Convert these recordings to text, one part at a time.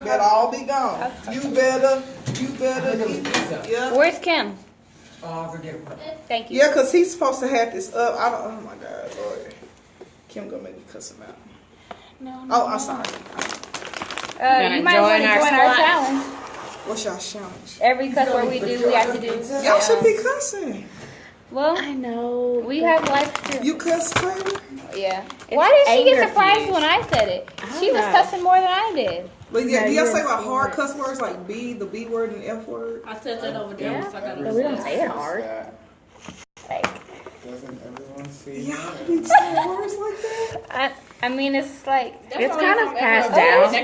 better all be gone. You better. Yeah. Where's Kim? Oh, I'll forget it. Thank you. Yeah, because he's supposed to have this up. I don't. Oh my God, Lord. Kim gonna make me cuss him out. No. Oh, I'm sorry. You might want to join our challenge. What's y'all challenge? Every cuss word we do, we have to do. Y'all should be cussing. Well, I know. we have life too. You cuss, Trevor? Yeah. Why did she get surprised when I said it? She was cussing more than I did. But yeah, do y'all say about hard cuss words like B, the B word, and the F word? I said that over there. Yeah. So I got But we don't say it hard. Like, doesn't everyone see? Y'all be saying words like that? I mean, it's like it's kind of passed down.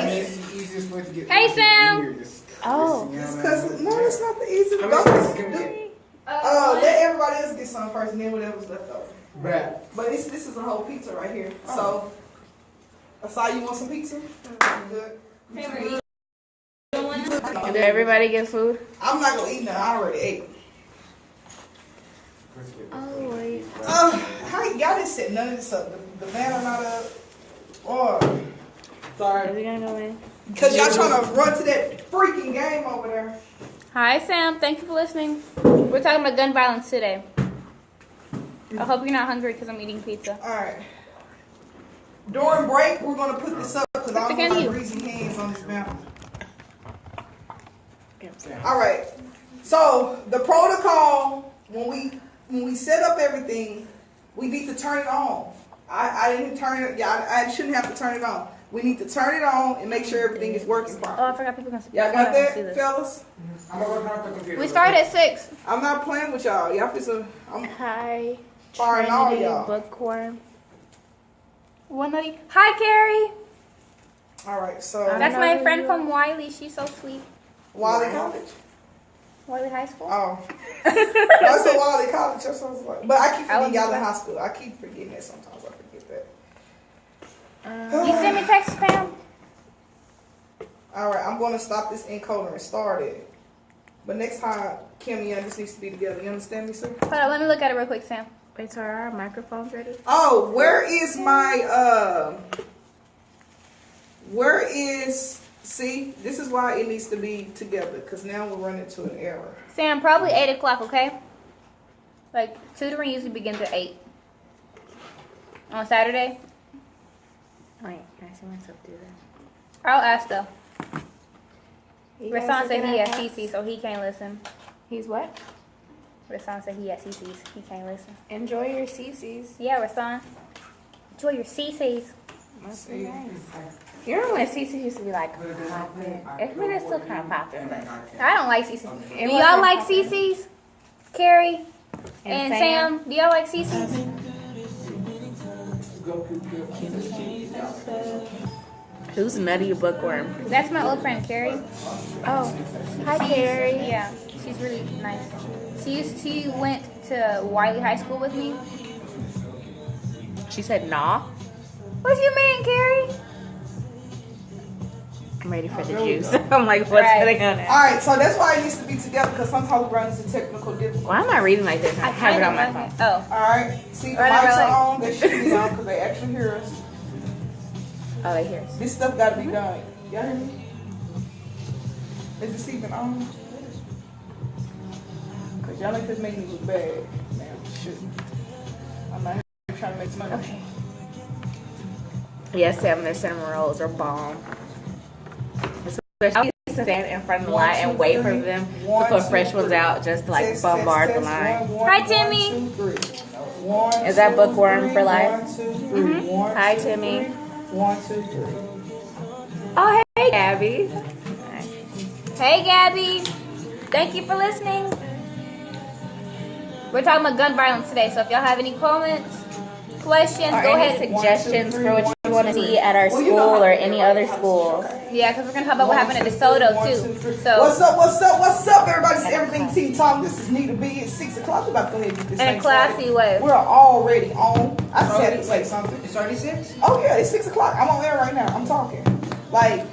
It's the easiest way to get. Hey, Sam. Oh. Because no, it's not the easiest. Let everybody else get some first, and then whatever's left over. Right. But this is a whole pizza right here. So, Asai, you want some pizza? Good. Did everybody get food? I'm not gonna eat none. I already ate. Oh, wait. How y'all didn't set none of this up? The banner not up. Or Are we gonna go in? because y'all trying to run to that freaking game over there. Hi, Sam. Thank you for listening. We're talking about gun violence today. I hope you're not hungry because I'm eating pizza. All right. During break, we're gonna put this up because I don't want you. my greasy hands on this banner. All right. So the protocol when we set up everything, we need to turn it on. I didn't turn it. Yeah, I shouldn't have to turn it on. We need to turn it on and make sure everything is working Oh, properly. I forgot people can see. Y'all got that, fellas? I'm gonna work on the computer. We started at 6. I'm not playing with y'all. Y'all feel I'm Hi, firing all Trinity y'all. Bookworm. Hi, Carrie. All right. So That's my friend from Wiley. She's so sweet. Wiley College. Wiley High School. Oh, that's a Wiley College. That's what I was like. But I keep forgetting y'all in that. high school. I keep forgetting that sometimes. I forget that. You send me text, Pam? All right, I'm going to stop this encoder and start it. But next time, Kim and Young just needs to be together. You understand me, sir? Hold on, let me look at it real quick, Sam. Wait, so are our microphones ready? Oh, where is, see, this is why it needs to be together, because now we're running into an error. Sam, probably 8 o'clock, okay? Like, tutoring usually begins at 8. On Saturday? Wait, can I see myself do that? I'll ask, though. You guys Rasan said looking he at has apps? CC, so he can't listen. He's what? Rasan said he has CCs. He can't listen. Enjoy your CCs. Yeah, Rasan. Enjoy your CCs. Must be nice. You remember when CCs used to be like popping? I mean, it's still kind of popping, but I don't like CCs. Do It y'all wasn't like popping. CCs? Carrie And and Sam, do y'all like CCs? Who's Nutty Bookworm? That's my old friend, Carrie. Oh, hi, Carrie. Yeah, she's really nice. She went to Wiley High School with me. She said, nah. What you mean, Carrie? I'm ready for the juice. I'm like, what's going on? All right, so that's why it needs to be together, because sometimes we run into technical difficulties. Why am I reading like this? I have it on my phone. Oh, All right, see, the Right, mics right. are on. They should be on, because they actually hear us. Oh, they hear us. This stuff got to be done. Y'all hear me? Is this even on? Because y'all think this making me look bad. Man, shit. I'm not here trying to make some money. Okay. Yes, Sam, their cinnamon rolls are bomb. I used to stand in front of the line and wait for them to put fresh ones out just to like bombard the line. Hi, Timmy. Is that bookworm for life? 1, 2, 3. 1, Hi, 2, Timmy. 3. 1, 2, 3. Oh, hey, Gabby. hey, Gabby. Thank you for listening. We're talking about gun violence today, so if y'all have any comments, questions, Or go any ahead. suggestions for what you want to see at our school or any other schools? Yeah, because we're going to talk about what happened at DeSoto, too. So, What's up, everybody? It's Everything Teen Talk. This is Nita B. It's 6 o'clock. We're about to go ahead and get this in a thing classy started. way. We're already on. I just had to say something. It's already 6? Oh, yeah, it's 6 o'clock. I'm on there right now. I'm talking. Like,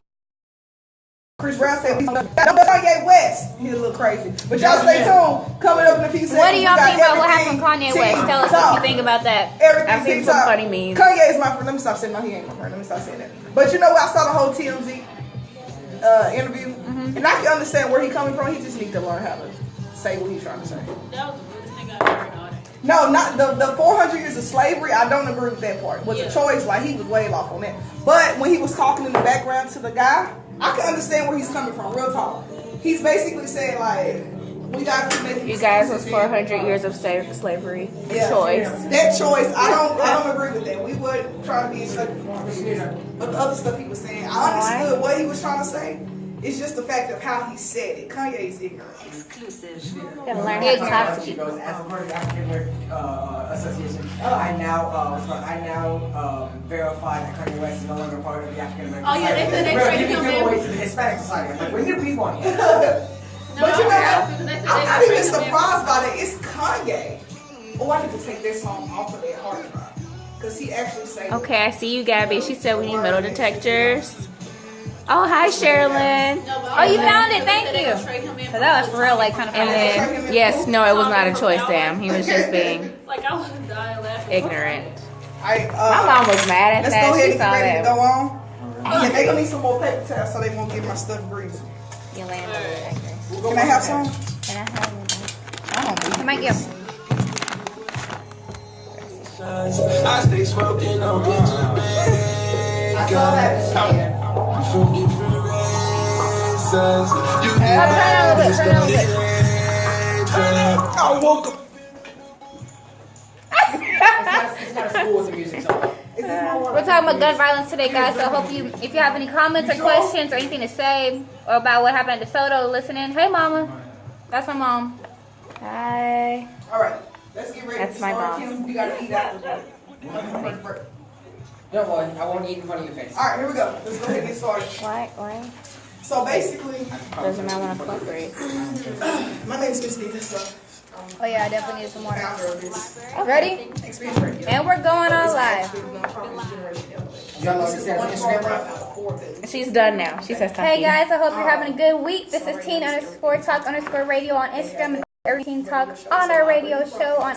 Chris Brown said, Kanye West. He's a little crazy. But y'all stay tuned. Coming up in a few seconds. What do y'all think about what happened with Kanye West? Tell us what you think about that. I've seen some funny memes. Kanye is my friend. Let me stop saying no, he ain't my friend. Let me stop saying that. But you know what? I saw the whole TMZ interview. And I can understand where he's coming from. He just needs to learn how to say what he's trying to say. That was the weirdest thing I've heard on it. No, not the 400 years of slavery. I don't agree with that part. It was a choice. Like, he was way off on that. But when he was talking in the background to the guy, I can understand where he's coming from. Real talk. He's basically saying, like, we got to make You guys was 400 years of slavery. Yeah. Choice. That choice, I don't agree with that. We would try to be enslaved for 400 years. But the other stuff he was saying, I understood what he was trying to say. It's just the fact of how he said it. Kanye is ignorant. Exclusive. Gotta learn how to talk to She people. goes, as a part of the African American Association, I now verify that Kanye West is no longer part of the African American Oh, yeah, they said they We're traded giving him him away in. to the Hispanic society. I'm like, when did we want it? But you know what? They said I'm they not even traded him in. surprised by that. It's Kanye. Oh, I need to take this song off of that hard drive. Because he actually said Okay, I see you, Gabby. She said we need metal detectors. Oh, hi, Sherilyn. Oh, you found it. Thank you. So that was for real, like, kind of And funny. then, yes, no, it was not a choice, Sam. He was just being Like, I was dying laughing. ignorant. My My mom was mad at Let's that. go ahead She and saw get ready to that. go on. Yeah, they gonna need some more paper towels so they won't get my stuff greasy. Yolanda detector. Can I have some? Can I have one? I don't need I might get one. I stay smoking on I saw that. I woke up. It's not a school with the music song. We're talking about gun violence today, guys. So I hope if you have any comments or questions or anything to say or about what happened at DeSoto, listen in. Hey, mama. That's my mom. Hi. All right, let's get ready. That's to my start. boss. Kim, we gotta eat after break. Don't worry, I won't eat in front of your face. All right, here we go. Let's go ahead and get started. Why? So basically, Doesn't matter want to cooperate. my name is Miss Nita, so Oh, yeah, I definitely need some more. founder of this Ready? experience radio. And we're going on live. Y'all This is the one Instagram, program out of 4 things. She's done now. She says Hey, guys, I hope you're having a good week. This is teen_talk_radio on Instagram and Everything Talk on our radio show on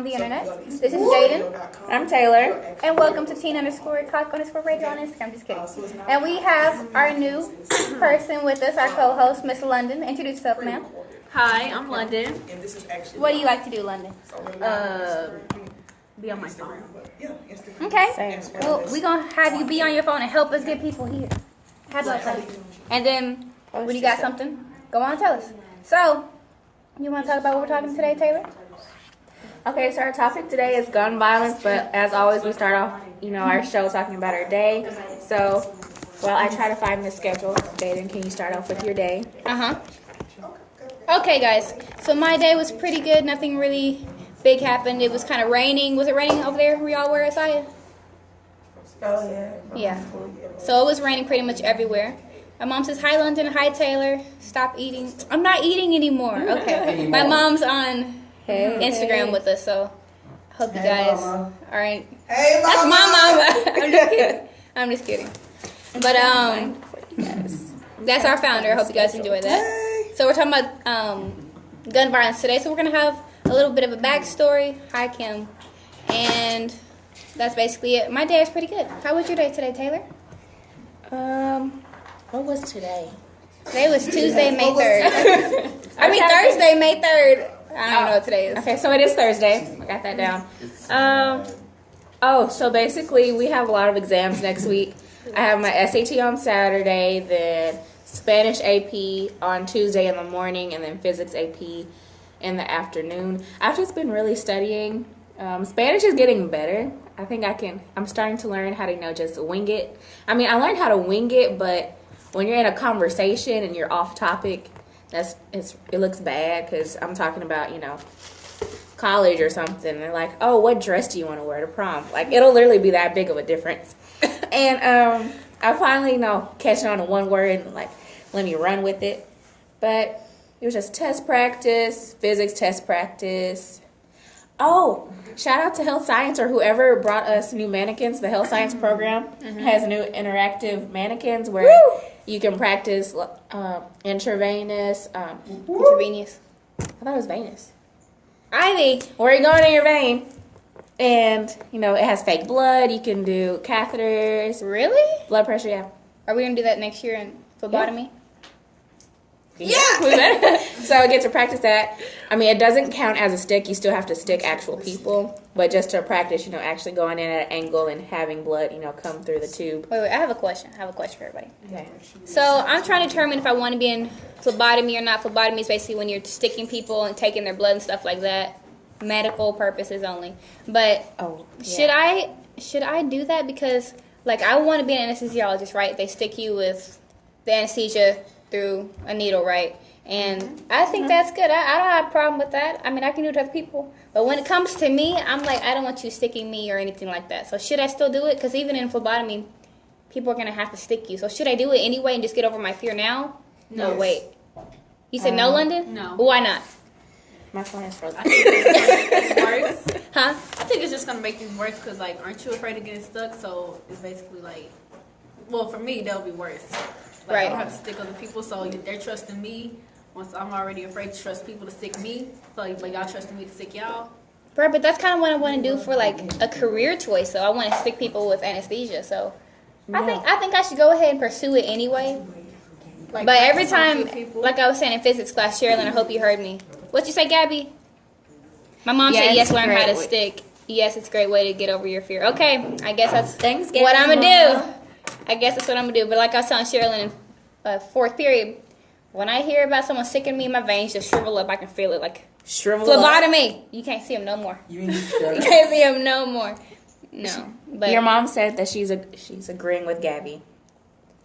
the internet. This is Jaden. I'm Taylor. And welcome to teen_talk_radio on Instagram. Just kidding. And we have our new person with us, our co-host, Miss London. Introduce yourself, ma'am. Hi, I'm London. And this is actually What do you like to do, London? Be on my phone. yeah, Instagram. Okay. Same. Well, we're going to have you be on your phone and help us get people here. How about that? And then, when you got something, go on and tell us. So, you want to talk about what we're talking today, Taylor? Okay, so our topic today is gun violence, but as always, we start off, our show talking about our day. So, I try to find the schedule. Jaden, can you start off with your day? Uh-huh. Okay, guys. So my day was pretty good. Nothing really big happened. It was kind of raining. Was it raining over there where y'all were, Isaiah? Oh yeah. Yeah. So it was raining pretty much everywhere. My mom says, hi, London. Hi, Taylor. Stop eating. I'm not eating anymore. Okay. My mom's on Instagram with us, so I hope you guys Mama. all right. Hey, That's mama. my mama. I'm just kidding. I'm just kidding. But that's our founder. I hope you guys enjoy that. Hey. So we're talking about gun violence today. So we're gonna have a little bit of a backstory. Hi, Kim. And that's basically it. My day is pretty good. How was your day today, Taylor? What was today? Today was Tuesday, May 3rd. I mean Thursday, May 3rd. I don't know what today is. Okay, so it is Thursday. I got that down. So basically, we have a lot of exams next week. I have my SAT on Saturday, then Spanish AP on Tuesday in the morning, and then Physics AP in the afternoon. I've just been really studying. Spanish is getting better. I think I'm starting to learn how to, just wing it. I mean, I learned how to wing it, but when you're in a conversation and you're off topic, it looks bad because I'm talking about, college or something. They're like, oh, what dress do you want to wear to prom? Like, it'll literally be that big of a difference. And I finally, catching on to one word and, let me run with it. But it was just test practice, physics test practice. Oh, shout out to Health Science or whoever brought us new mannequins. The Health Science program has new interactive mannequins where you can practice intravenous. Intravenous. I thought it was venous. Ivy. Where you going in your vein? And, you know, it has fake blood. You can do catheters. Really? Blood pressure, yeah. Are we going to do that next year in phlebotomy? Yeah. So I get to practice that. I mean, it doesn't count as a stick. You still have to stick actual people. But just to practice, you know, actually going in at an angle and having blood, you know, come through the tube. Wait, I have a question. I have a question for everybody. Okay. So I'm trying to determine if I want to be in phlebotomy or not. Phlebotomy is basically when you're sticking people and taking their blood and stuff like that. Medical purposes only. But should I do that? Because, like, I want to be an anesthesiologist, right? They stick you with the anesthesia through a needle, right? And I think that's good. I don't have a problem with that. I mean, I can do it to other people. But when it comes to me, I'm like, I don't want you sticking me or anything like that. So should I still do it? Because even in phlebotomy, people are going to have to stick you. So should I do it anyway and just get over my fear now? No, wait. You said no, London? No. Why not? My phone is frozen. I think it's gonna make things worse. Huh? I think it's just gonna make things worse because, like, aren't you afraid of getting stuck? So it's basically like, well, for me, that'll be worse. Like, Right. I don't have to stick other people, so they're trusting me. Once I'm already afraid to trust people to stick me, so like y'all trusting me to stick y'all. Right, but that's kind of what I want to do for, like, a career choice. So I want to stick people with anesthesia. So I think I should go ahead and pursue it anyway. Like, But every practice on time, people. like I was saying in physics class, Sherilyn, I hope you heard me. What'd you say, Gabby? My mom Yeah, said it's yes, a learn how great to way. stick. Yes, it's a great way to get over your fear. Okay, I guess that's Thanks, what I'm going to Mama. do. I guess that's what I'm going to do. But like I was telling Sherilyn in fourth period, when I hear about someone sicking me, my veins just shrivel up. I can feel it. Like, Shrivel up. phlebotomy. You can't see him no more. You mean You can't see him no more. No. But Your mom said that she's agreeing with Gabby.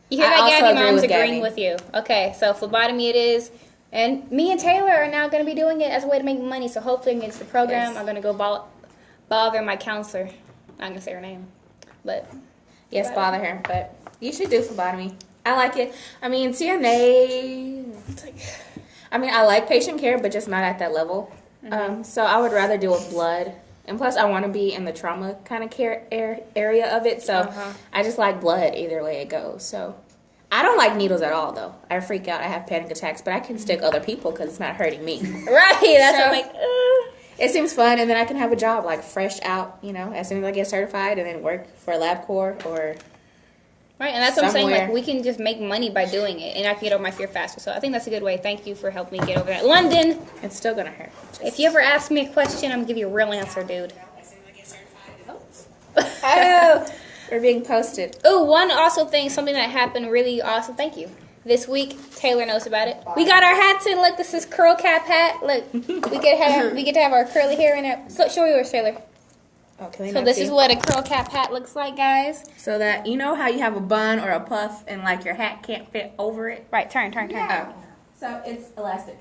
you hear I that, also Gabby? agree Mom's with agreeing Gabby. with you. Okay, so phlebotomy it is. And me and Taylor are now going to be doing it as a way to make money. So hopefully against the program, Yes. I'm going to go bother my counselor. I'm not going to say her name. But Yes, bother her, but you should do phlebotomy. I like it. I mean, CNA. I mean, I like patient care, but just not at that level. So I would rather deal with blood. And plus, I want to be in the trauma kind of care area of it. So I just like blood either way it goes. So I don't like needles at all, though. I freak out. I have panic attacks, but I can stick other people because it's not hurting me. right, that's So- what I'm like, It seems fun, and then I can have a job like fresh out, you know, as soon as I get certified, and then work for LabCorp or Right, and that's what I'm saying. Like, somewhere. we can just make money by doing it, and I can get over my fear faster. So I think that's a good way. Thank you for helping me get over that. London, it's still gonna hurt. if you ever ask me a question, I'm going to give you a real answer, dude. Oh, we're being posted. Oh, one also thing, something that happened really awesome. Thank you. This week, Taylor knows about it. We got our hats in. Look, this is curl cap hat. Look, we get to have our curly hair in it. So, show yours, Taylor. Oh, can we So not this see? is what a curl cap hat looks like, guys. So that you know how you have a bun or a puff, and like your hat can't fit over it. Right, turn. Oh, so it's elastic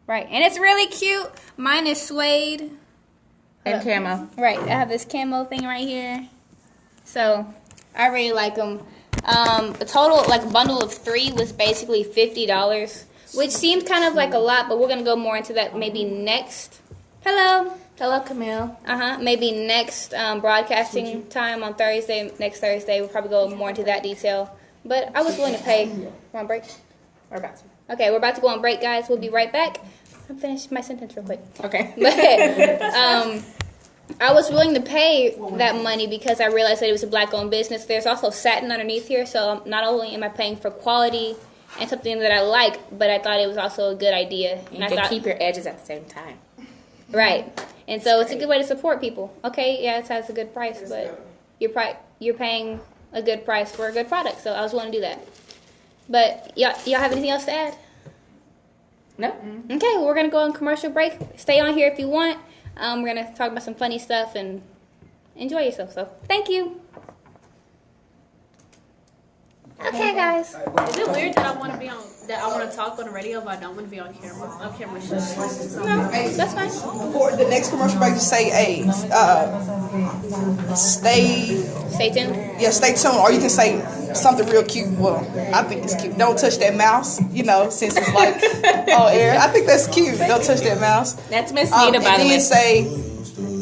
Right, and it's really cute. Mine is suede. and camo. Right, I have this camo thing right here. So, I really like them. The total, like, bundle of 3 was basically $50, which seems kind of like a lot, but we're going to go more into that maybe next. Hello. Hello, Camille. Maybe next broadcasting time on Thursday, next Thursday, we'll probably go more into that detail. But I was willing to pay. We're on break? We're about to. Okay, we're about to go on break, guys. We'll be right back. I'll finish my sentence real quick. Okay. But I was willing to pay that money because I realized that it was a black-owned business. There's also satin underneath here, so not only am I paying for quality and something that I like, but I thought it was also a good idea. And You I can thought, keep your edges at the same time. right, and so it's a good way to support people. Okay, yeah, it has a good price, but you're paying a good price for a good product. So I was willing to do that. But y'all have anything else to add? No. Okay, well, we're gonna go on commercial break. Stay on here if you want. We're gonna talk about some funny stuff and enjoy yourself. So, thank you. Okay, guys. Is it weird that I want to talk on the radio, but I don't want to be on camera? On camera show. No, that's fine. For the next commercial break, just say, hey, stay Stay tuned. tuned. Or you can say, something real cute. Well, I think it's cute. Don't touch that mouse. Since it's like on air, I think that's cute. Don't touch that mouse. That's Miss Nita, by the way.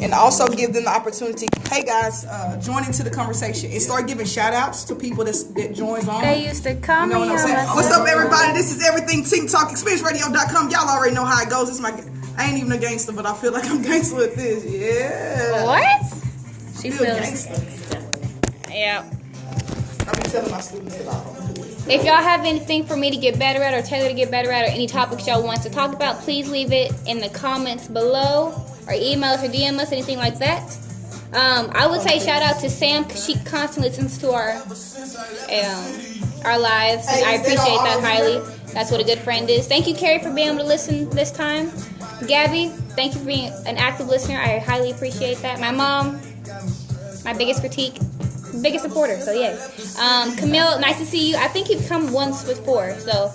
And also give them the opportunity. Hey guys, join into the conversation and start giving shout outs to people that joins on. They used to call me. What's up, everybody? This is Everything Team Talk, ExperienceRadio.com. Y'all already know how it goes. I ain't even a gangster, but I feel like I'm gangster with this. Yeah. What? She feels gangster. Yeah. I've been telling my students that I'm cool. If y'all have anything for me to get better at or Taylor to get better at or any topics y'all want to talk about, please leave it in the comments below or email us or DM us, anything like that. I would say shout out to Sam because she constantly listens to our lives. And I appreciate that highly. That's what a good friend is. Thank you, Carrie, for being able to listen this time. Gabby, thank you for being an active listener. I highly appreciate that. My mom, my biggest critique, biggest supporter. So yeah. Camille, nice to see you. I think you've come once before. So.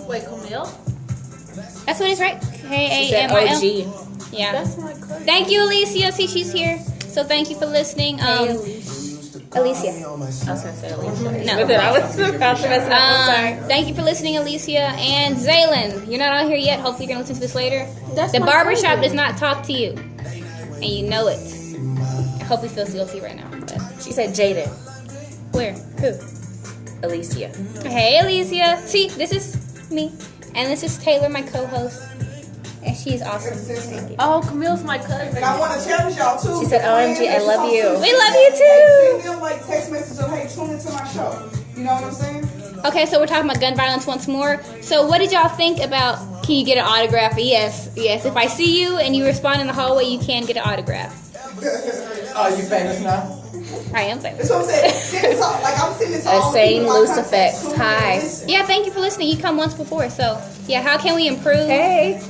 Wait, Camille? That's what it's right. K-A-M-I-L. Yeah. That's my cousin. Thank you, Alicia. See, she's here. So thank you for listening. Alicia. I was going to say Alicia. No. I was about to mess it up. I'm sorry. Thank you for listening, Alicia. And Zaylin, you're not out here yet. Hopefully you're going to listen to this later. That's the my barbershop cousin. does not talk to you. And you know it. I hope he feels guilty right now. But She said Jaden. where? Who? Alicia. Hey, Alicia. See, this is me. And this is Taylor, my co-host. And she's awesome. Oh, Camille's my cousin. And I want to challenge y'all too. She said, OMG, I love you. We love you too. Send them like text message of, hey, tune into my show. You know what I'm saying? Okay, so we're talking about gun violence once more. So what did y'all think about, can you get an autograph? Yes. If I see you and you respond in the hallway, you can get an autograph. Oh, you famous now? I am famous. That's what I'm saying. Send this out. Like, I'm sending this to all Insane people I loose contact. effects. Tune in Hi. and listen. Yeah, thank you for listening. You come once before. So, yeah, how can we improve? Hey.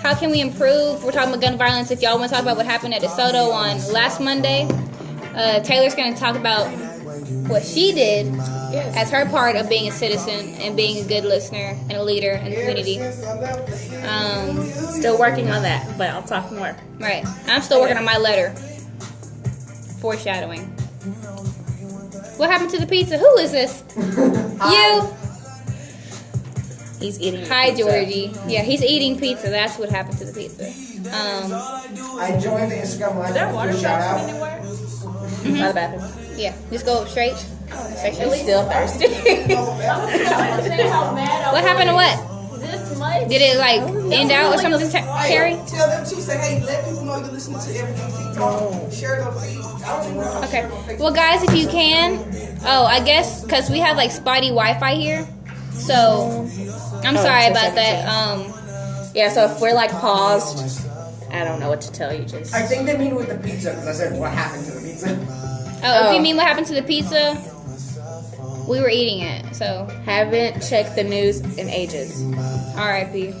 How can we improve? We're talking about gun violence. If y'all want to talk about what happened at DeSoto on last Monday, Taylor's going to talk about what she did as her part of being a citizen and being a good listener and a leader in the community. Still working on that, but I'll talk more. Right. I'm still working on my letter. Foreshadowing. What happened to the pizza? Who is this? You. He's eating Hi, pizza. Georgie. Yeah, he's eating pizza. That's what happened to the pizza. I joined the Instagram live. Is there water Shout out. fountain anywhere? By the bathroom. Yeah, just go straight. He's still thirsty. What happened to what? This much? Did it like end out or something, Carrie? Tell them to say, hey, let people know you're listening to Everything TikTok. Share their feed. I don't even know how to share Okay. on Facebook. Well, guys, if you can, I guess because we have like spotty Wi-Fi here, so I'm sorry it's about that. Yeah, so if we're like paused, I don't know what to tell you. Just I think they mean with the pizza because I said what happened to the pizza. If you mean what happened to the pizza, we were eating it. So haven't checked the news in ages. R.I.P.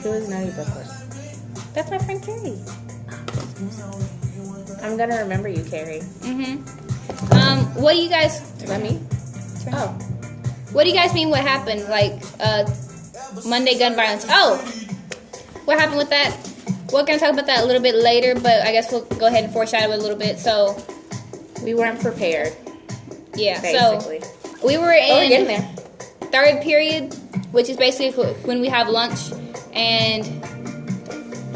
Who is Nutty Brooklyn? That's my friend Carrie. I'm gonna remember you, Carrie. What do you guys? Is that me? Oh, What do you guys mean? What happened? Like Monday gun violence? Oh, what happened with that? We're gonna talk about that a little bit later, but I guess we'll go ahead and foreshadow it a little bit. So we weren't prepared. yeah, Basically, so we were we're getting in there. third period, which is basically when we have lunch, and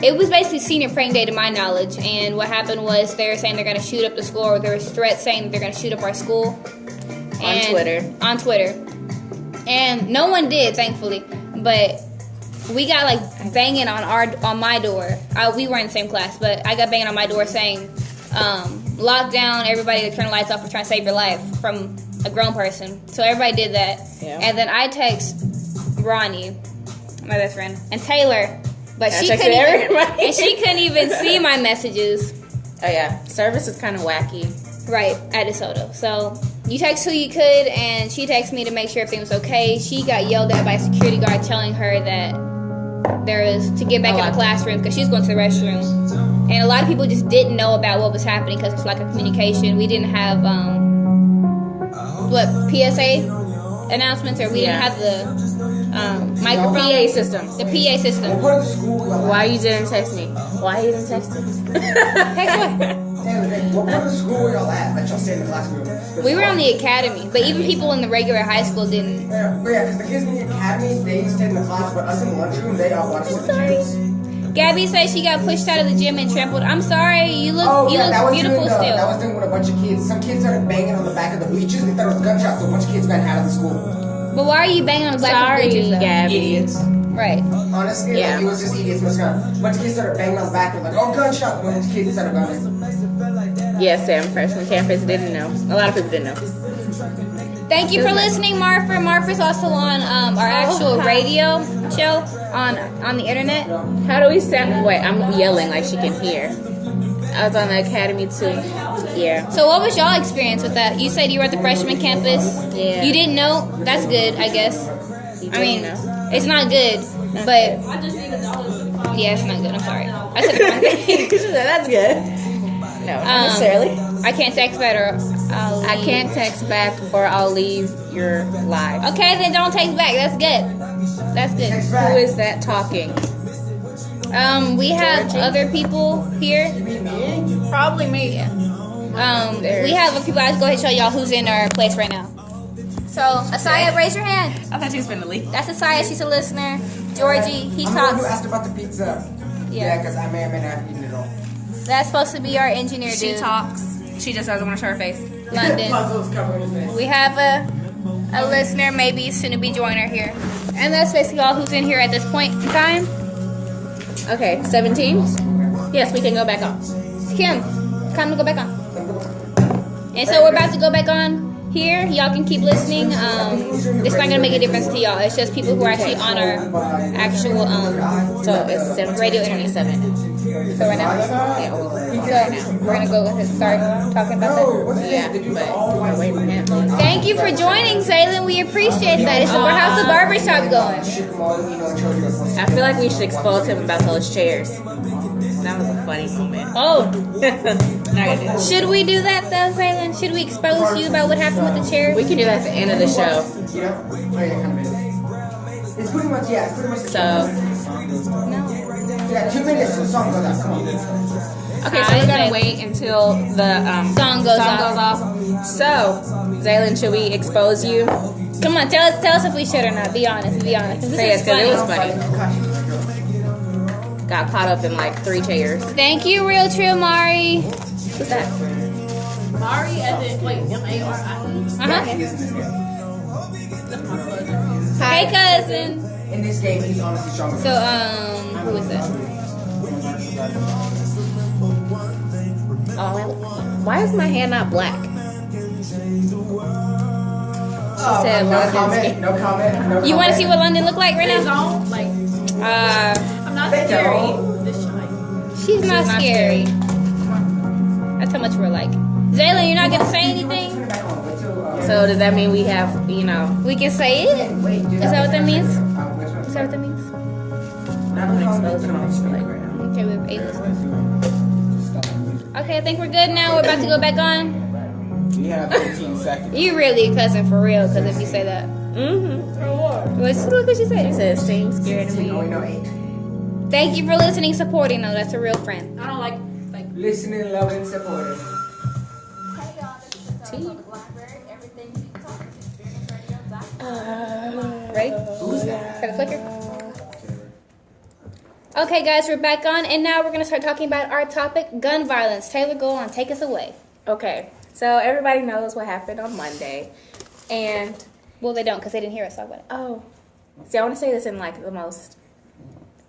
it was basically senior praying day to my knowledge. And what happened was they were saying they're going to shoot up the school, or there was threats saying that they're going to shoot up our school. On Twitter. And no one did, thankfully, but we got like banging on my door. We were in the same class, but I got banging on my door saying, lock down, everybody turn the lights off, we're trying to save your life, from a grown person. So everybody did that. Yeah. And then I text Ronnie, my best friend, and Taylor, but I she texted couldn't even, everybody. and she couldn't even see my messages. Oh yeah, service is kind of wacky. Right, at DeSoto. So you text who you could, and she texted me to make sure everything was okay. She got yelled at by a security guard telling her that there was to get back in the classroom because she's going to the restroom. And a lot of people just didn't know about what was happening because it's like a communication. We didn't have PSA announcements, or we didn't have the microphone. PA system. The PA system. What part of the school? Why you didn't text me? Why you didn't text me? Text what? And what part of the school were y'all at that y'all stayed in the classroom? We were on the academy, but even people in the regular high school didn't. Yeah, because the kids in the academy, they stayed in the class, but us in the lunchroom, they all watched the kids. Gabby says she got pushed out of the gym and trampled. I'm sorry, you look beautiful still. That was doing with a bunch of kids. Some kids started banging on the back of the bleachers. They thought it was gunshots, so a bunch of kids ran out of the school. But why are you banging on the back of the bleachers, though? Gabby. Idiots. Right. Honestly, Yeah. like, it was just idiots. A bunch of kids started banging on the back. They're like, oh, gunshot. A bunch of kids started running. Yes, Sam, freshman campus didn't know. A lot of people didn't know. Thank you for listening, Marfa. Marfa's also on our actual radio show on the internet. How do we sound? Wait, I'm yelling like she can hear. I was on the academy too. Yeah. So what was y'all experience with that? You said you were at the freshman campus. Yeah. You didn't know? That's good, I guess. I mean, know. it's not good, but yeah, it's not good. I'm sorry. I said the wrong thing. That's good. No, not necessarily. I can't text back or I'll leave. I can't text back or I'll leave your live. Okay, then don't text back. That's good. That's good. Who is that talking? We have other people here. Probably me. Yeah. We have other people. I'll go ahead and show y'all who's in our place right now. So, Asaya, raise your hand. I thought she was finna leave. That's Asaya. She's a listener. Georgie, he I'm the one who talks. asked about the pizza. Yeah, because I may or may not have eaten it all. That's supposed to be our engineer, dude. She talks. She just doesn't want to show her face. London. Puzzles covering his face. We have a listener, maybe soon to be joiner here. And that's basically all who's in here at this point in time. Okay, 17? Yes, we can go back on. Kim, time to go back on. And so we're about to go back on here. Y'all can keep listening. It's not gonna make a difference to y'all. It's just people who are actually on our actual So it's 7 radio radio internet. 27. So right now, Yeah, so we're gonna go ahead and start talking about that. yeah, but we're waiting for him. Thank you for joining, Zaylin. We appreciate that. It's how's the barbershop going? I feel like we should expose him about those chairs. That was a funny moment. Oh, Not gonna do that. should we do that though, Zaylin? Should we expose you about what happened with the chairs? We can do that at the end of the show. You know? Oh, yeah, kind of is. It's pretty much, yeah, it's pretty much the So, Yeah, 2 minutes till the song goes out. Come on. okay, so we're gonna wait until the Song goes off. So, Zaylin, should we expose you? Come on, tell us if we should or not. Be honest. Be honest. 'Cause this Say is it, 'cause it was funny. funny. Got caught up in like 3 chairs. Thank you, Real True Mari. Who's that? Mari, as in, wait, M-A-R-I-E? Uh-huh. That's my cousin. Hey, cousin. In this game, he's honestly stronger. So, who is that? Oh, why is my hand not black? said no London's comment. scared. No comment. No comment. You want to see what London look like right His now? own, like, Uh, I'm not They scary. don't. This shy. she's not scary. That's how much we're like. Zaylin, you're not gonna say anything? Turn it back on. Wait till, So does that mean we have, you know, We can say it. wait, do Is that what that means? Which one? Is that what that means? I'm gonna expose them all like right now. Okay, we have 8 listeners. Okay, I think we're good now. We're about to go back on. You have 15 seconds. You really a cousin for real, because if you say that. Mm-hmm. Look what she She said. said, seems scared to me. No, 8. Thank you for listening, supporting. No, that's a real friend. I don't like Listening, loving, supporting. Ready? Who's that? Got a clicker? Okay, guys, we're back on, and now we're going to start talking about our topic, gun violence. Taylor, go on. Take us away. Okay, so everybody knows what happened on Monday, and Well, they don't, because they didn't hear us talk about it. see, I want to say this in like the most.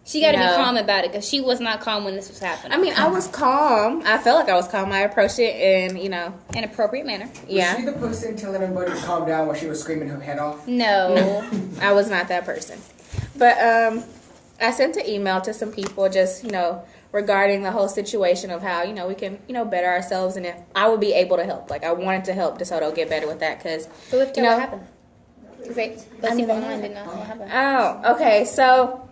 She got to No. be calm about it, because she was not calm when this was happening. I mean, I was calm. I felt like I was calm. I approached it in, you know, in an appropriate manner. yeah. Was she the person telling everybody to calm down while she was screaming her head off? No. I was not that person. But I sent an email to some people just, you know, regarding the whole situation of how, you know, we can, you know, better ourselves and if I would be able to help. Like, I wanted to help DeSoto get better with that because, So let's you tell know. what happened. Let's see if online didn't know what happened. Oh, okay. So,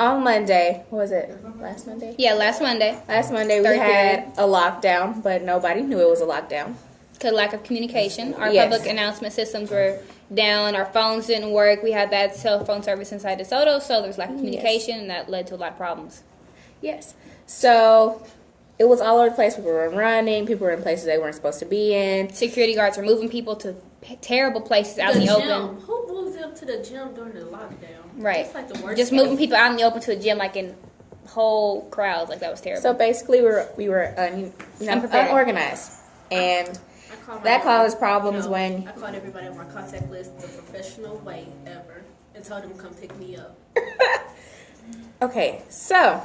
on Monday, what was it? Last Monday? Yeah, last Monday, Last Monday we Third had a lockdown, but nobody knew it was a lockdown. because lack of communication. Our Yes. public announcement systems were down. Our phones didn't work. We had bad cell phone service inside DeSoto, so there was lack of communication, and that led to a lot of problems. Yes. So, it was all over the place. People were running. People were in places they weren't supposed to be in. Security guards were moving people to terrible places out in the open. Who moves them to the gym during the lockdown? Right. That's like the worst. Just moving people out in the open to the gym, like in whole crowds. Like, that was terrible. So basically, we were unorganized, and that caused problems when I called everybody on my contact list the professional way ever and told them to come pick me up. Okay, so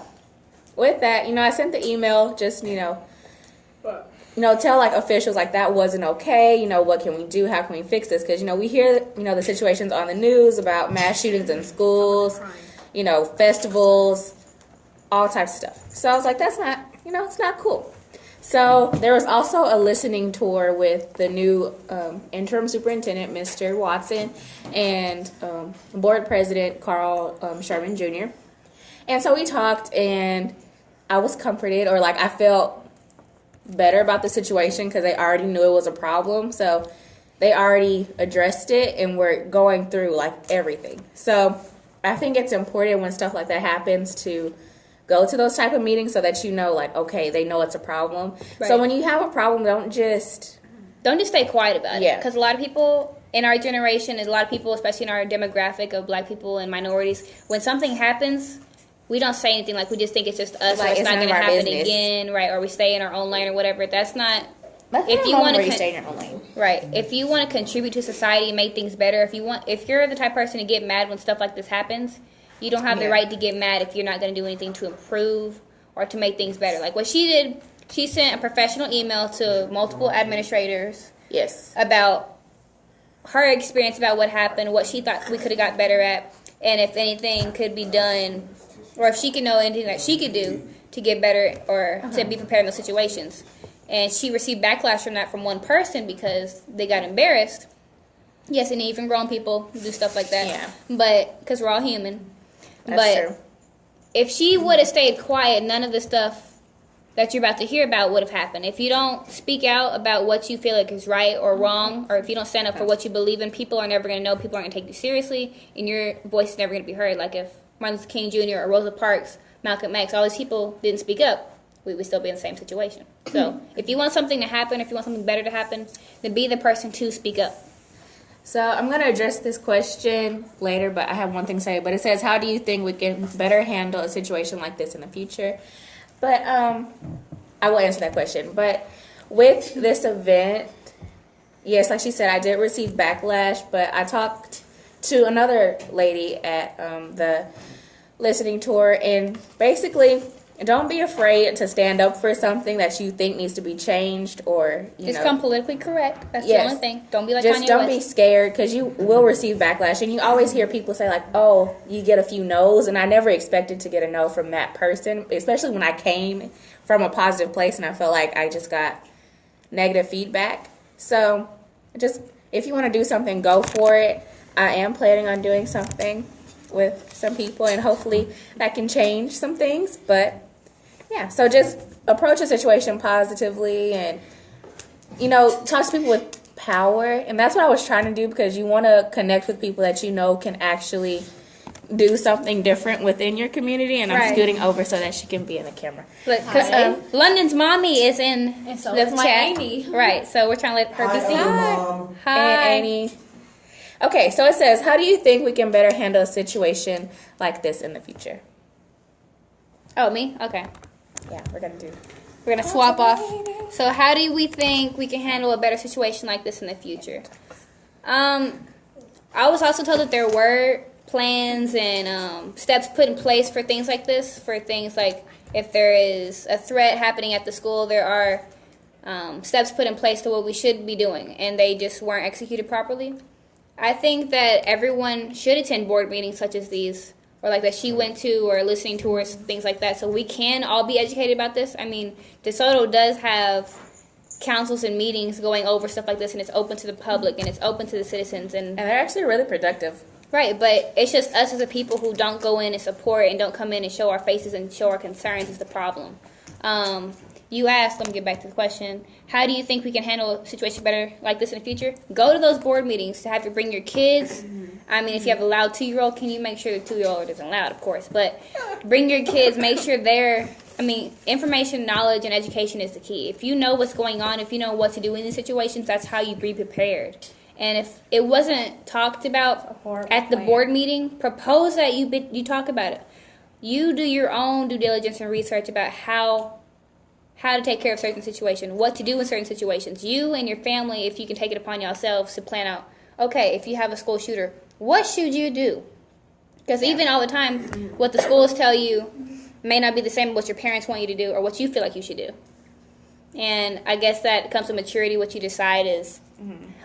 with that, I sent the email just, tell like officials like that wasn't okay. What can we do? How can we fix this? Because, we hear, the situations on the news about mass shootings in schools, festivals, all types of stuff. So I was like, that's not, it's not cool. So there was also a listening tour with the new interim superintendent, Mr. Watson, and board president, Carl Sherman Jr. And so we talked, and I was comforted, or like I felt better about the situation because they already knew it was a problem. So they already addressed it, and we're going through like everything. So I think it's important when stuff like that happens to go to those type of meetings so that like, okay, they know it's a problem. Right. So when you have a problem, don't just stay quiet about it. Because a lot of people in our generation, and a lot of people, especially in our demographic of black people and minorities, when something happens, we don't say anything. Like, we just think it's just us, like, or it's not going to happen again, right? Or we stay in our own lane or whatever. That's not. If you want to stay in your own lane, right? If you want to contribute to society and make things better, if you're the type of person to get mad when stuff like this happens, you don't have the right to get mad if you're not going to do anything to improve or to make things better. Like what she did, she sent a professional email to multiple administrators. Yes. About her experience about what happened, what she thought we could have got better at, and if anything could be done, or if she could know anything that she could do to get better or to be prepared in those situations. And she received backlash from that from one person because they got embarrassed. Yes, and even grown people do stuff like that. Yeah. But, because we're all human. That's true. If she would have stayed quiet, none of the stuff that you're about to hear about would have happened. If you don't speak out about what you feel like is right or wrong, or if you don't stand up for what you believe in, people are never going to know, people aren't going to take you seriously, and your voice is never going to be heard. Like if Martin Luther King Jr. or Rosa Parks, Malcolm X, all these people didn't speak up, we would still be in the same situation. So if you want something to happen, if you want something better to happen, then be the person to speak up. So I'm going to address this question later, but I have one thing to say. But it says, how do you think we can better handle a situation like this in the future? But I will answer that question. But with this event, yes, like she said, I did receive backlash. But I talked to another lady at the listening tour, and basically, don't be afraid to stand up for something that you think needs to be changed, or just come politically correct. That's the only thing. Don't be like just Kanye don't West. be scared, because you will receive backlash. And you always hear people say like, "Oh, you get a few no's," and I never expected to get a no from that person, especially when I came from a positive place and I felt like I just got negative feedback. So, just if you want to do something, go for it. I am planning on doing something with some people, and hopefully that can change some things. But yeah, so just approach a situation positively, and talk to people with power. And that's what I was trying to do, because you want to connect with people that can actually do something different within your community. And I'm scooting over so that she can be in the camera. Look, because London's mommy is in And so the is my chat. Amy. Right, so we're trying to let her be seen. Mom. Hi. And Annie. Okay, so it says, how do you think we can better handle a situation like this in the future? Oh, me? Okay. Yeah, we're going to swap off. So how do we think we can handle a better situation like this in the future? I was also told that there were plans and steps put in place for things like this. For things like if there is a threat happening at the school, there are steps put in place to what we should be doing, and they just weren't executed properly. I think that everyone should attend board meetings such as these, or like that she went to, or listening tours, things like that, so we can all be educated about this. I mean, DeSoto does have councils and meetings going over stuff like this, and it's open to the public, and it's open to the citizens. And they're actually really productive. Right, but it's just us as a people who don't go in and support and don't come in and show our faces and show our concerns is the problem. You asked, let me get back to the question, how do you think we can handle a situation better like this in the future? Go to those board meetings to have to bring your kids. I mean, if you have a loud 2-year-old, can you make sure the 2-year-old isn't loud, of course. But bring your kids, make sure they're information, knowledge, and education is the key. If you know what's going on, if you know what to do in these situations, that's how you be prepared. And if it wasn't talked about at the board meeting, propose that you talk about it. You do your own due diligence and research about how to take care of certain situations, what to do in certain situations. You and your family, if you can take it upon yourselves to plan out, okay, if you have a school shooter, what should you do? Because even all the time, what the schools tell you may not be the same as what your parents want you to do or what you feel like you should do. And I guess that comes to maturity. What you decide is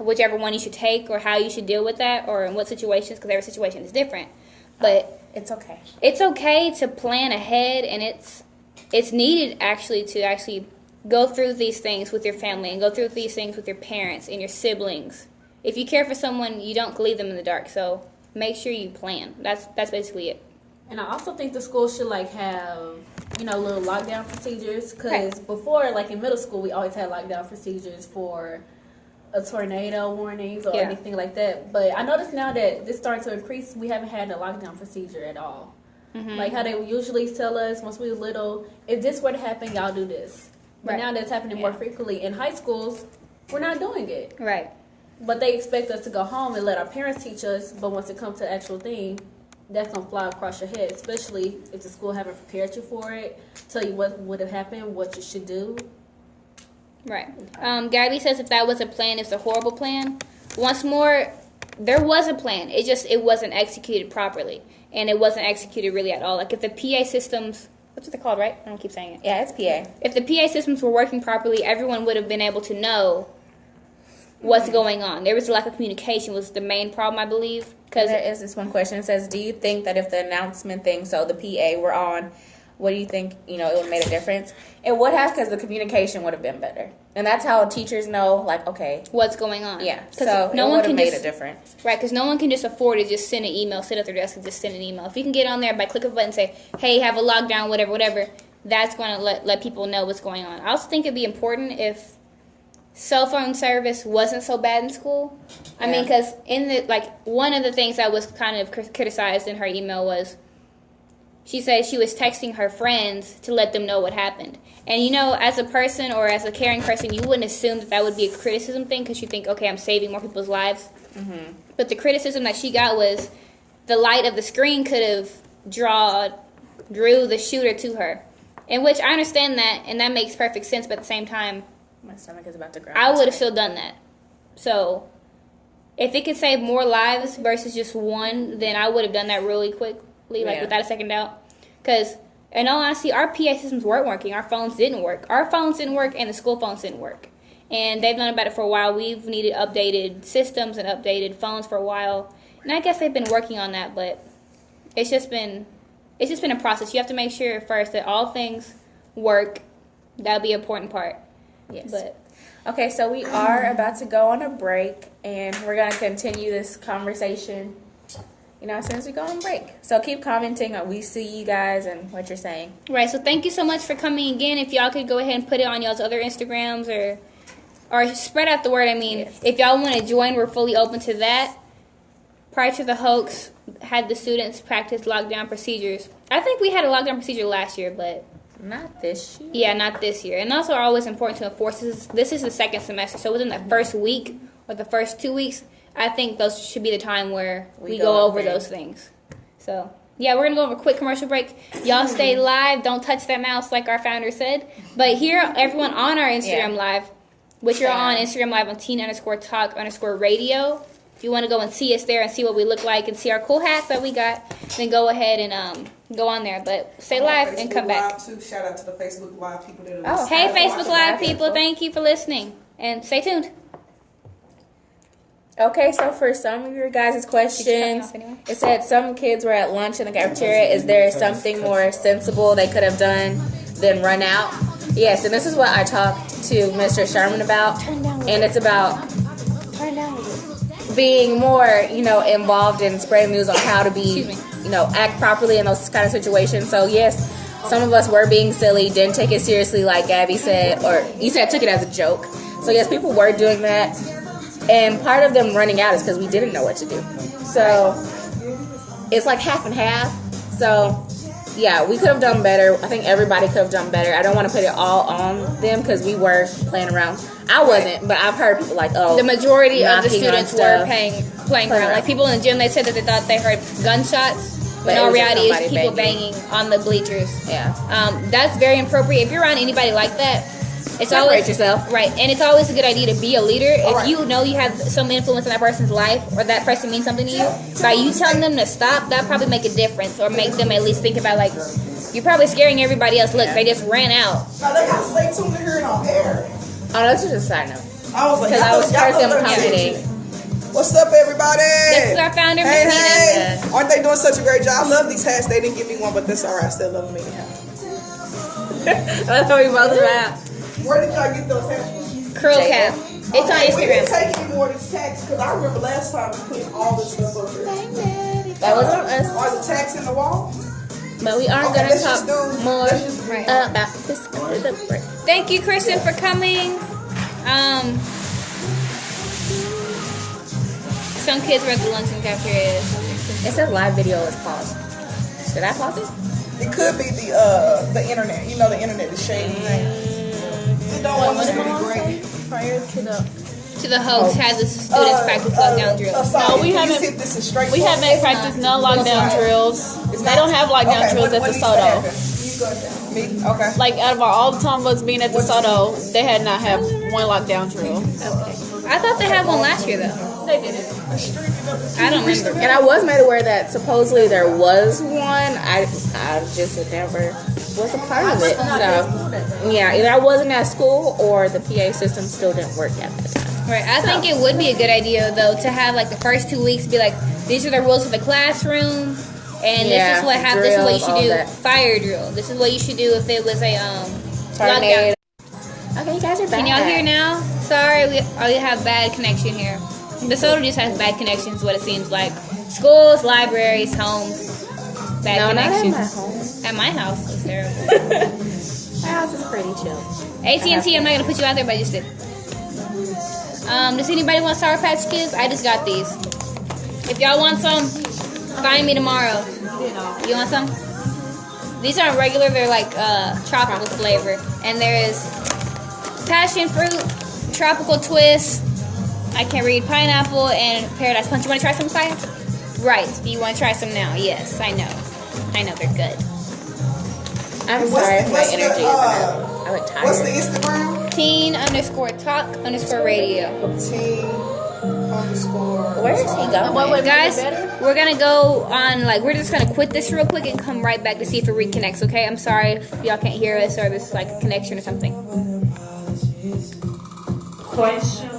whichever one you should take or how you should deal with that or in what situations, because every situation is different. But it's okay. It's okay to plan ahead, and it's needed to go through these things with your family and go through these things with your parents and your siblings. If you care for someone, you don't leave them in the dark. So make sure you plan. That's basically it. And I also think the school should have little lockdown procedures, because before, in middle school, we always had lockdown procedures for a tornado warnings or anything like that. But I noticed now that this starting to increase, we haven't had a lockdown procedure at all. Like how they usually tell us once we were little, if this were to happen, y'all do this. But now that's happening more frequently. In high schools, we're not doing it. Right. But they expect us to go home and let our parents teach us. But once it comes to the actual thing, that's going to fly across your head, especially if the school haven't prepared you for it, tell you what would have happened, what you should do. Right. Gabby says if that was a plan, it's a horrible plan. Once more, there was a plan. It wasn't executed properly. And it wasn't executed really at all. Like if the PA systems, what's it called, right? I don't keep saying it. Yeah, it's PA. If the PA systems were working properly, everyone would have been able to know what's going on. There was a lack of communication was the main problem, I believe. Because there is this one question. It says, do you think that if the announcement thing, so the PA were on, what do you think, it would have made a difference? It would have, because the communication would have been better. And that's how teachers know, okay. What's going on. Yeah, so no one would have made a difference. Right, because no one can just afford to just send an email, sit at their desk and just send an email. If you can get on there by click of a button and say, hey, have a lockdown, whatever, that's going to let people know what's going on. I also think it'd be important if cell phone service wasn't so bad in school. I mean, because one of the things that was kind of criticized in her email was she said she was texting her friends to let them know what happened. And, as a person or as a caring person, you wouldn't assume that would be a criticism thing because you think, okay, I'm saving more people's lives. Mm-hmm. But the criticism that she got was the light of the screen could have drew the shooter to her. In which I understand that, and that makes perfect sense, but at the same time, my stomach is about to grow. I would have still done that. So, if it could save more lives versus just one, then I would have done that really quickly, without a second doubt. Because, in all honesty, our PA systems weren't working. Our phones didn't work. Our phones didn't work, and the school phones didn't work. And they've known about it for a while. We've needed updated systems and updated phones for a while. And I guess they've been working on that, but it's just been a process. You have to make sure first that all things work. That'll be an important part. Yes. But okay, so we are about to go on a break, and we're going to continue this conversation, as soon as we go on break. So keep commenting. We see you guys and what you're saying. Right, so thank you so much for coming again. If y'all could go ahead and put it on y'all's other Instagrams or spread out the word. If y'all want to join, we're fully open to that. Prior to the hoax, had the students practice lockdown procedures. I think we had a lockdown procedure last year, but not this year. Yeah, not this year. And also always important to enforce this is the second semester. So within the first week or the first 2 weeks, I think those should be the time where we go over those things. So, yeah, we're going to go over a quick commercial break. Y'all stay live. Don't touch that mouse like our founder said. But here, everyone on our Instagram Live, which you're on Instagram Live on teen_talk_radio. If you want to go and see us there and see what we look like and see our cool hats that we got, then go ahead and go on there. But stay live and come back. Too. Shout out to the Facebook Live people that are hey, Facebook Live people. Thank you for listening. And stay tuned. Okay, so for some of your guys' questions, it said some kids were at lunch in the cafeteria. Is there something more sensible they could have done than run out? Yes, and this is what I talked to Mr. Sherman about. And it's about being more, involved in spreading news on how to be, act properly in those kind of situations. So, yes, some of us were being silly, didn't take it seriously like Gabby said, or you said took it as a joke. So, yes, people were doing that. And part of them running out is because we didn't know what to do. So, it's like half and half. So, Yeah, we could have done better. I think everybody could have done better. I don't want to put it all on them because we were playing around. I wasn't, but I've heard people like, oh, The majority of the knocking on students were stuff. playing around. Like people in the gym, they said that they thought they heard gunshots, but But it in was just reality, it's somebody people banging on the bleachers. Yeah. That's very inappropriate. If you're around anybody like that, it's Separate always yourself. right, and it's always a good idea to be a leader. If right. you know you have some influence in that person's life, or that person means something to you, by you telling them to stop, that probably make a difference, or make them at least think about like, you're probably scaring everybody else. Look, they just ran out. Now they gotta stay tuned to hear it on air. Oh, that's just a side note. I was like, Because I was heard them commenting. What's up, everybody? This is our founder, Hey, Miss hey! Nina. Aren't they doing such a great job? I love these hats. They didn't give me one, but that's alright. I still love them anyhow. That's what we both about. Where did y'all get those hats from? Curl cap. It's on We didn't Instagram. take any more of these tags because I remember last time we put all this stuff over here. That was on us. Are the tags in the wall? But we are Okay, going to let's talk just do- more let's just- Right. about this. Thank you, Kristen, for coming. Some kids were at the lunch and cafeteria. It says live video is paused. Did I pause it? It could be the internet. You know, the internet is shady. It don't want us to be great. Prior to the To the host has the students practice lockdown drills. No, we haven't- Hit this is straight we forward. haven't practiced no lockdown drills. They don't have lockdown drills at when DeSoto. needs to happen? Me? Okay. Like out of all the time us being at DeSoto, they had not have one lockdown drill. I thought they had one last year though. They didn't. I don't remember. And I was made aware that supposedly there was one. I just never was a part of it. So yeah, either I wasn't at school or the PA system still didn't work at that time. Right. I think it would be a good idea though to have like the first 2 weeks be like, these are the rules for the classroom, and Yeah, this is what happens. This is what you drills, all should do. that. Fire drill. This is what you should do if it was a lockdown. Tornado. Okay, you guys are back. Can y'all hear now? Sorry, we have bad connection here. DeSoto just has bad connections, what it seems like. Schools, libraries, homes, bad No, not at connections. my home. At my house, it's terrible. My house is pretty chill. AT&T, I'm not gonna put you out there, but I just did. Does anybody want Sour Patch Kids? I just got these. If y'all want some, find me tomorrow. You want some? These aren't regular, they're like tropical flavor. And there is passion fruit, tropical twist, I can't read, pineapple, and paradise punch. You want to try some, Saya? Right. You want to try some now? Yes, I know. I know they're good. I'm sorry if my energy isn't up. I look tired. What's the Instagram? teen_talk_radio. teen_. Where is he going? Guys, we're gonna go on, like, we're just gonna quit this real quick and come right back to see if it reconnects, okay? I'm sorry if y'all can't hear us or there's like a connection or something. Question.